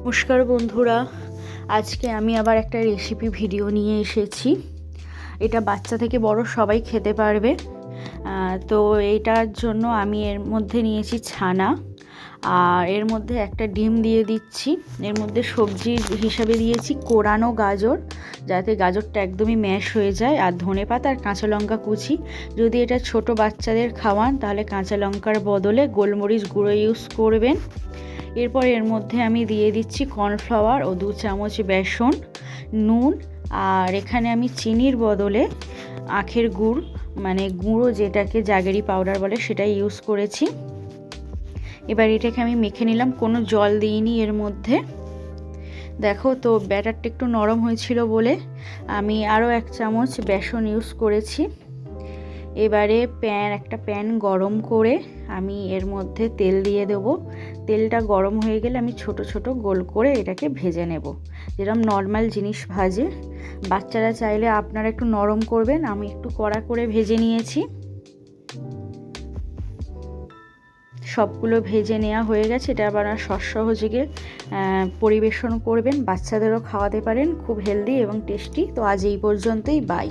নমস্কার বন্ধুরা, আজকে আমি আবার একটা রেসিপি ভিডিও নিয়ে এসেছি। এটা বাচ্চা থেকে বড় সবাই খেতে পারবে। তো এইটার জন্য আমি এর মধ্যে নিয়েছি ছানা, আর এর মধ্যে একটা ডিম দিয়ে দিচ্ছি। এর মধ্যে সবজি হিসাবে দিয়েছি কোরানো গাজর, যাতে গাজরটা একদমই ম্যাশ হয়ে যায়, আর ধনেপাতা আর কাঁচা লঙ্কা কুচি। যদি এটা ছোট বাচ্চাদের খাওয়ান তাহলে কাঁচা লঙ্কার বদলে গোলমরিচ গুঁড়ো ইউজ করবেন। এরপর এর মধ্যে আমি দিয়ে দিচ্ছি কর্নফ্লাওয়ার ও 2 চামচ বেসন, নুন, আর এখানে আমি চিনির বদলে আখের গুড় মানে গুঁড়ো, যেটাকে জাগেরি পাউডার বলে, সেটাই ইউজ করেছি। এবার এটাকে আমি মেখে নিলাম, কোনো জল দিইনি এর মধ্যে। দেখো তো ব্যাটারটা একটু নরম হয়েছিল বলে আমি আরও 1 চামচ বেসন ইউজ করেছি। এবারে একটা প্যান গরম করে আমি এর মধ্যে তেল দিয়ে দেব। তেলটা গরম হয়ে গেলে আমি ছোট ছোট গোল করে এটাকে ভেজে নেব, যেরকম নর্মাল জিনিস ভাজে। বাচ্চারা চাইলে আপনারা একটু নরম করবেন, আমি একটু কড়া করে ভেজে নিয়েছি। সবগুলো ভেজে নেওয়া হয়ে গেছে। এটা আবার সহজে পরিবেশন করবেন, বাচ্চাদেরও খাওয়াতে পারেন, খুব হেলদি এবং টেস্টি। তো আজ এই পর্যন্তই, বাই।